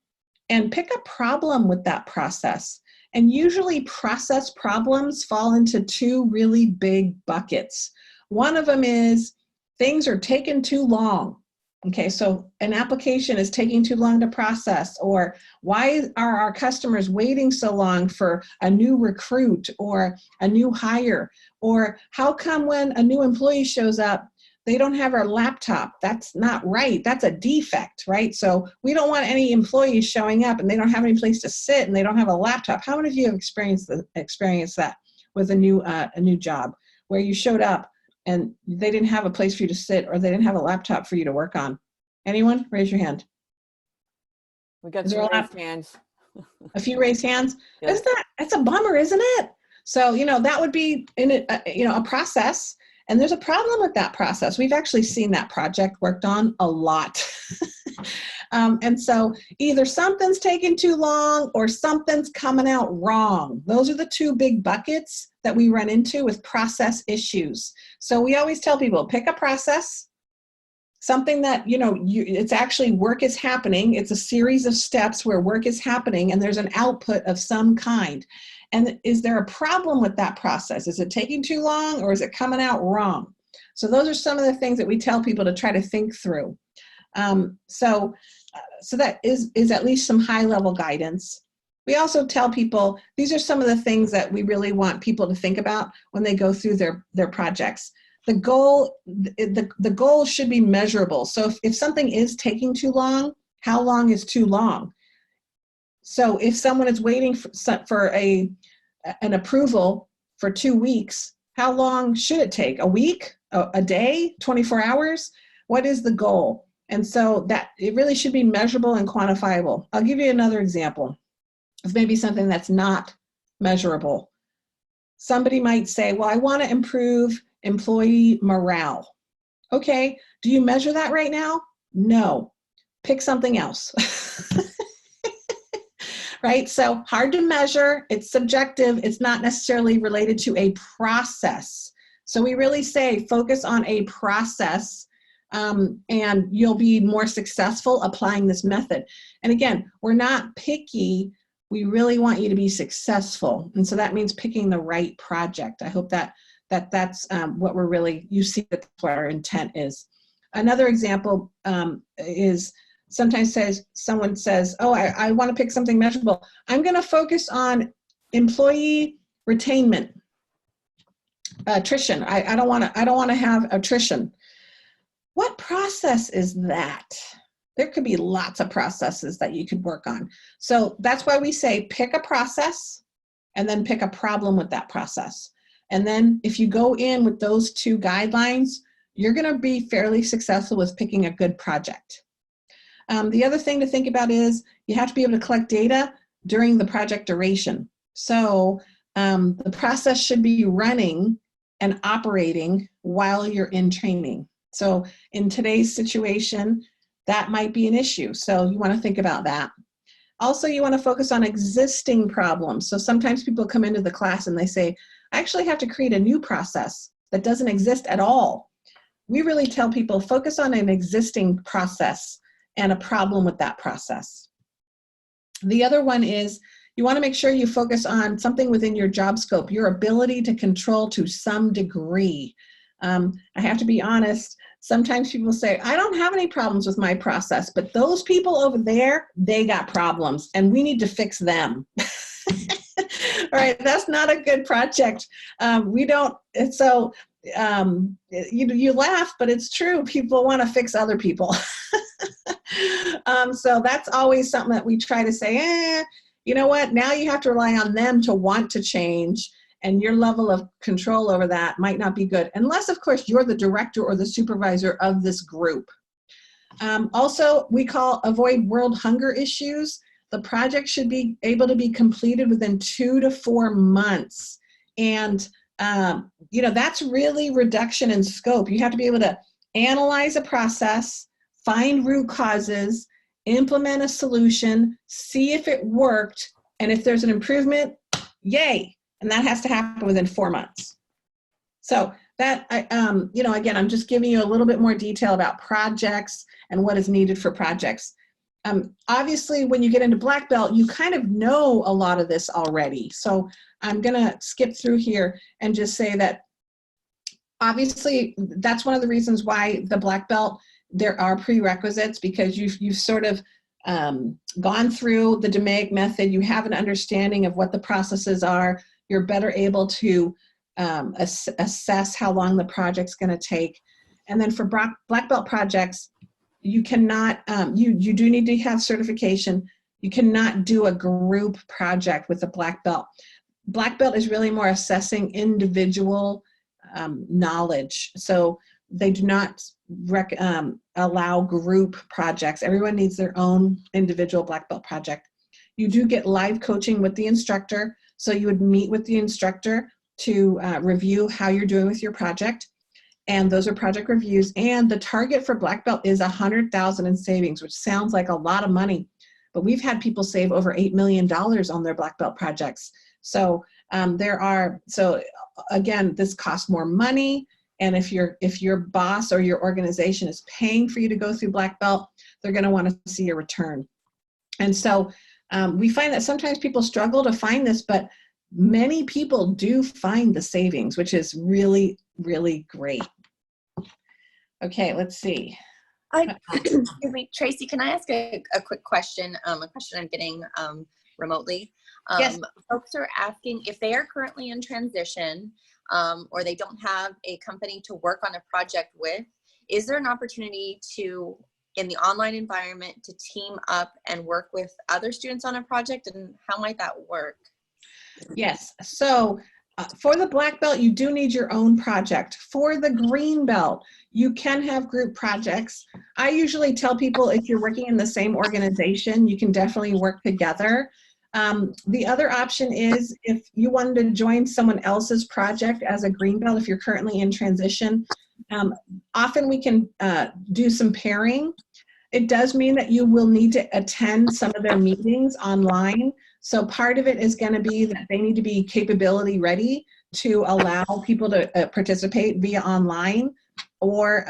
and pick a problem with that process. And usually process problems fall into two really big buckets. One of them is things are taking too long. Okay, so an application is taking too long to process, or why are our customers waiting so long for a new recruit or a new hire? Or how come when a new employee shows up, they don't have our laptop? That's not right. That's a defect, right? So we don't want any employees showing up and they don't have any place to sit and they don't have a laptop. How many of you have experienced that with a new job where you showed up and they didn't have a place for you to sit, or they didn't have a laptop for you to work on? Anyone? Raise your hand. We got some raised hands. A few raised hands. Yes. That's a bummer, isn't it? So, that would be a process. And there's a problem with that process. We've actually seen that project worked on a lot. And so either something's taking too long or something's coming out wrong. Those are the two big buckets that we run into with process issues. So we always tell people, pick a process, something that, it's actually work is happening. It's a series of steps where work is happening and there's an output of some kind. And is there a problem with that process? Is it taking too long, or is it coming out wrong? So those are some of the things that we tell people to try to think through. So that is at least some high-level guidance. We also tell people, these are some of the things that we really want people to think about when they go through their projects. The goal should be measurable. So if something is taking too long, how long is too long? So if someone is waiting for an approval for 2 weeks, how long should it take? A week? A day? 24 hours? What is the goal? And so that it really should be measurable and quantifiable. I'll give you another example of maybe something that's not measurable. Somebody might say, well, I want to improve employee morale. Okay, do you measure that right now? No. Pick something else. Right? So hard to measure, it's subjective, it's not necessarily related to a process. So we really say focus on a process, and you'll be more successful applying this method. And again, we're not picky, we really want you to be successful. And so that means picking the right project. I hope that's what we're really, you see that's what our intent is. Another example is, sometimes someone says, oh, I want to pick something measurable. I'm going to focus on employee retainment, attrition. I don't want to have attrition. What process is that? There could be lots of processes that you could work on. So that's why we say pick a process and then pick a problem with that process. And then if you go in with those two guidelines, you're going to be fairly successful with picking a good project. The other thing to think about is you have to be able to collect data during the project duration. So the process should be running and operating while you're in training. So in today's situation, that might be an issue. So you want to think about that. Also, you want to focus on existing problems. So sometimes people come into the class and they say, I actually have to create a new process. that doesn't exist at all. We really tell people focus on an existing process and a problem with that process. The other one is you want to make sure you focus on something within your job scope, your ability to control to some degree. I have to be honest, sometimes people say, I don't have any problems with my process, but those people over there, they got problems and we need to fix them. All right, that's not a good project. We don't, so you laugh, but it's true. People want to fix other people. So that's always something that we try to say, you know what, now you have to rely on them to want to change, and your level of control over that might not be good, unless, of course, you're the director or the supervisor of this group. Also, we call avoid world hunger issues. The project should be able to be completed within 2 to 4 months. And, you know, that's really reduction in scope. You have to be able to analyze a process, find root causes, implement a solution, see if it worked, and if there's an improvement, yay. And that has to happen within 4 months. So that, you know, again, I'm just giving you a little bit more detail about projects and what is needed for projects. Obviously, when you get into black belt, you kind of know a lot of this already. So I'm going to skip through here and just say that obviously that's one of the reasons why the black belt, there are prerequisites, because you've sort of gone through the DMAIC method. You have an understanding of what the processes are. You're better able to assess how long the project's going to take. And then for black belt projects, you cannot, you do need to have certification. You cannot do a group project with a black belt. Black belt is really more assessing individual knowledge. So they do not allow group projects. Everyone needs their own individual black belt project. You do get live coaching with the instructor. So you would meet with the instructor to review how you're doing with your project. And those are project reviews. And the target for black belt is $100,000 in savings, which sounds like a lot of money, but we've had people save over $8 million on their black belt projects. So so again, this costs more money. And if your boss or your organization is paying for you to go through black belt, they're going to want to see a return. And so we find that sometimes people struggle to find this, but many people do find the savings, which is really, really great. Okay, let's see. Excuse me, Tracy, can I ask a quick question? A question I'm getting remotely. Yes. Folks are asking if they are currently in transition or they don't have a company to work on a project with, is there an opportunity to, in the online environment, to team up and work with other students on a project, and how might that work? Yes, so for the black belt, you do need your own project. For the green belt, you can have group projects. I usually tell people if you're working in the same organization, you can definitely work together. The other option is if you wanted to join someone else's project as a green belt, if you're currently in transition, often we can do some pairing. It does mean that you will need to attend some of their meetings online. So part of it is going to be that they need to be capability ready to allow people to participate via online. Or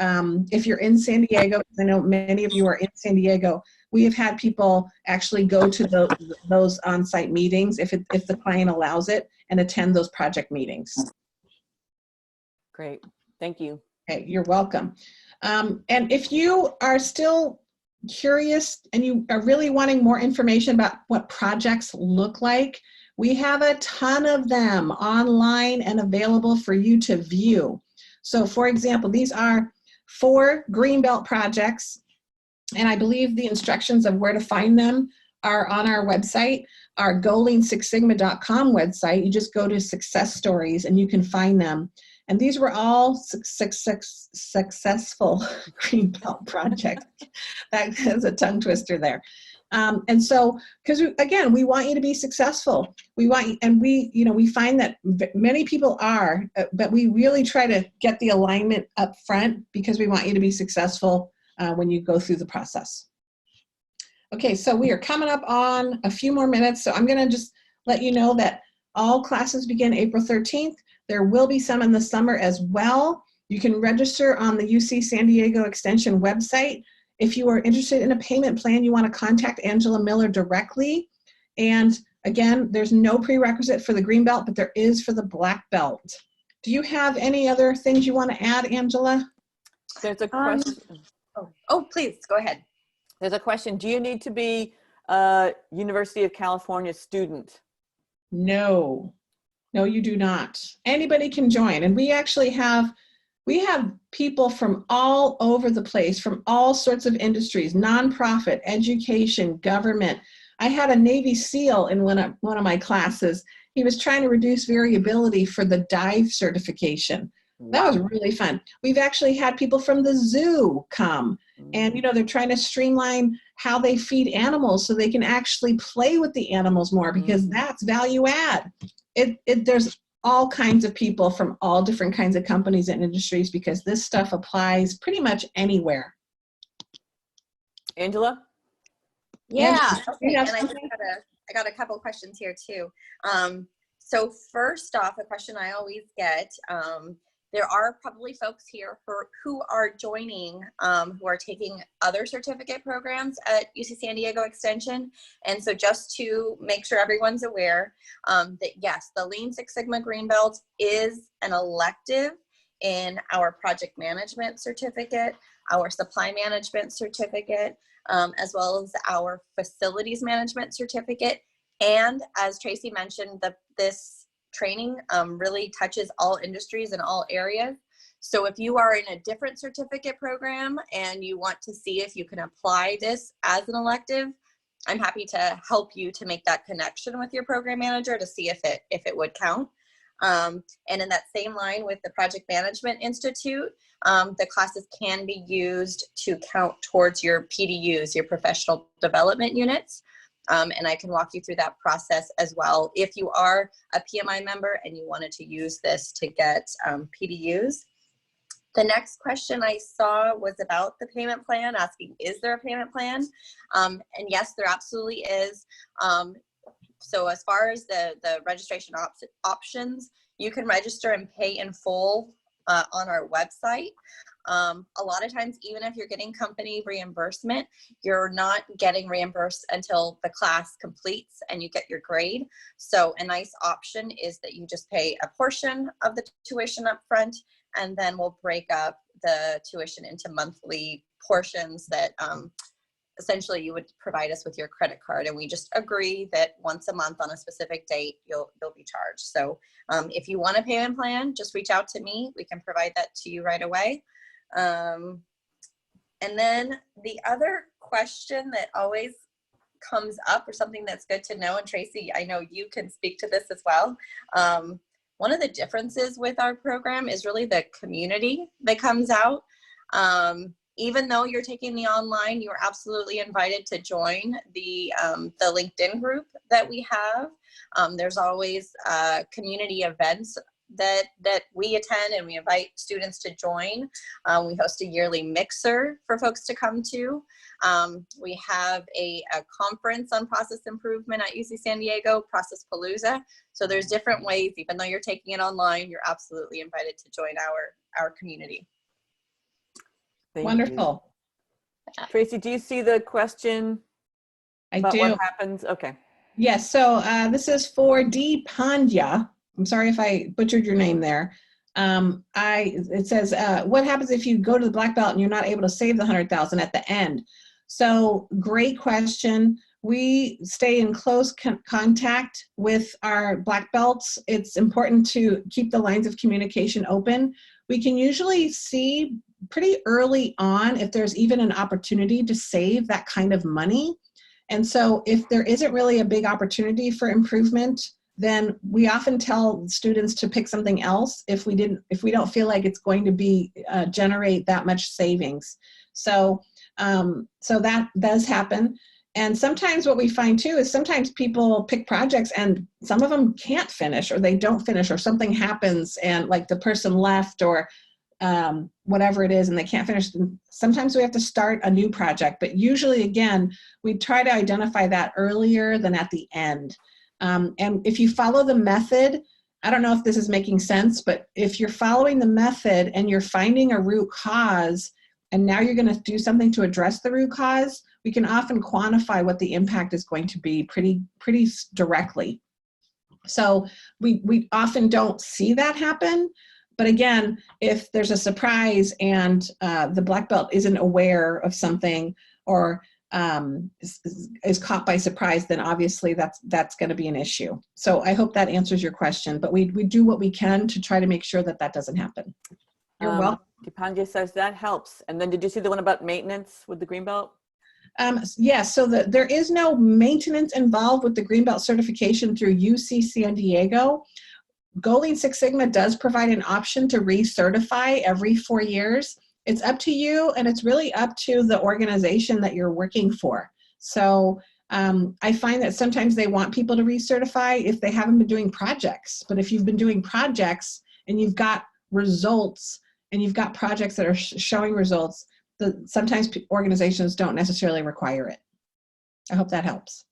if you're in San Diego, because I know many of you are in San Diego, we have had people actually go to those on-site meetings if the client allows it, and attend those project meetings. Great, thank you. Okay, you're welcome. And if you are still curious and you are really wanting more information about what projects look like, we have a ton of them online and available for you to view. So for example, these are 4 Greenbelt projects, and I believe the instructions of where to find them are on our website, our golean6sigma.com website. You just go to success stories and you can find them. And these were all successful Greenbelt projects. That is a tongue twister there. And so, because again, we want you to be successful. We want, and we find that many people are, but we really try to get the alignment up front because we want you to be successful when you go through the process. Okay, so we are coming up on a few more minutes. So I'm going to just let you know that all classes begin April 13th. There will be some in the summer as well. You can register on the UC San Diego Extension website. If you are interested in a payment plan, you want to contact Angela Miller directly. And again, there's no prerequisite for the green belt, but there is for the black belt. Do you have any other things you want to add, Angela? There's a question. Please go ahead. There's a question. Do you need to be a University of California student? No, you do not. Anybody can join. And we actually have people from all over the place, from all sorts of industries, nonprofit, education, government. I had a Navy SEAL in one of my classes. He was trying to reduce variability for the dive certification. That was really fun. We've actually had people from the zoo come, and they're trying to streamline how they feed animals so they can actually play with the animals more, because that's value add. There's all kinds of people from all different kinds of companies and industries, because this stuff applies pretty much anywhere. Angela? Yeah. Okay. And I got a couple of questions here too. So first off, a question I always get, there are probably folks here who are joining, who are taking other certificate programs at UC San Diego Extension. And so just to make sure everyone's aware, that yes, the Lean Six Sigma Green Belt is an elective in our project management certificate, our supply management certificate, as well as our facilities management certificate. And as Tracy mentioned, this training really touches all industries and all areas. So if you are in a different certificate program and you want to see if you can apply this as an elective, I'm happy to help you to make that connection with your program manager to see if it would count. And in that same line with the Project Management Institute, the classes can be used to count towards your PDUs, your professional development units. And I can walk you through that process as well if you are a PMI member and you wanted to use this to get PDUs. The next question I saw was about the payment plan, asking, is there a payment plan? And yes, there absolutely is. So as far as the registration options, you can register and pay in full on our website. A lot of times, even if you're getting company reimbursement, you're not getting reimbursed until the class completes and you get your grade. So a nice option is that you just pay a portion of the tuition up front, and then we'll break up the tuition into monthly portions that essentially you would provide us with your credit card, and we just agree that once a month on a specific date you'll be charged. So if you want a payment plan, just reach out to me. We can provide that to you right away. And then the other question that always comes up, or something that's good to know, and Tracy, I know you can speak to this as well. One of the differences with our program is really the community that comes out. Even though you're taking the online, you're absolutely invited to join the LinkedIn group that we have. There's always community events that we attend, and we invite students to join. We host a yearly mixer for folks to come to. We have a conference on process improvement at UC San Diego, Process Palooza. So there's different ways. Even though you're taking it online, you're absolutely invited to join our community. Wonderful. Tracy, do you see the question? I do. What happens? Okay. Yes, so this is for D. Pandya. I'm sorry if I butchered your name there. It says, what happens if you go to the black belt and you're not able to save the 100,000 at the end? So great question. We stay in close contact with our black belts. It's important to keep the lines of communication open. We can usually see pretty early on if there's even an opportunity to save that kind of money. And so if there isn't really a big opportunity for improvement, then we often tell students to pick something else if we don't feel like it's going to be generate that much savings. So that does happen. And sometimes what we find too is sometimes people pick projects and some of them can't finish, or they don't finish, or something happens and like the person left, or whatever it is, and they can't finish. Sometimes we have to start a new project, but usually, again, we try to identify that earlier than at the end. And if you follow the method, I don't know if this is making sense, but if you're following the method and you're finding a root cause, and now you're going to do something to address the root cause, we can often quantify what the impact is going to be pretty directly. So we often don't see that happen. But again, if there's a surprise and the black belt isn't aware of something or is caught by surprise, then obviously that's going to be an issue. So I hope that answers your question, but we do what we can to try to make sure that that doesn't happen. You're welcome. Dipanja says that helps. And then did you see the one about maintenance with the greenbelt? Yes, so there is no maintenance involved with the greenbelt certification through UC San Diego. Go Lean Six Sigma does provide an option to recertify every 4 years. It's up to you, and it's really up to the organization that you're working for. So I find that sometimes they want people to recertify if they haven't been doing projects. But if you've been doing projects and you've got results and you've got projects that are showing results, sometimes organizations don't necessarily require it. I hope that helps.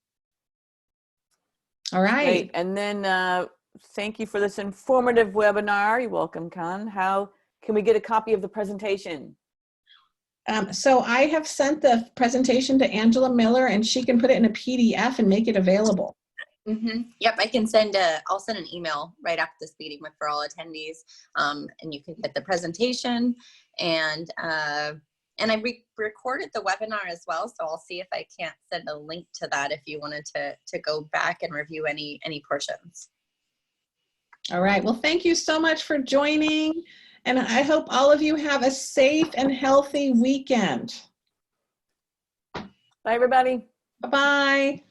All right. Great. And then thank you for this informative webinar. You're welcome, Con. How can we get a copy of the presentation? So I have sent the presentation to Angela Miller, and she can put it in a PDF and make it available. Yep, I can I'll send an email right after this meeting for all attendees, and you can get the presentation. And I recorded the webinar as well, so I'll see if I can't send a link to that if you wanted to go back and review any portions. All right, well, thank you so much for joining, and I hope all of you have a safe and healthy weekend. Bye, everybody. Bye-bye.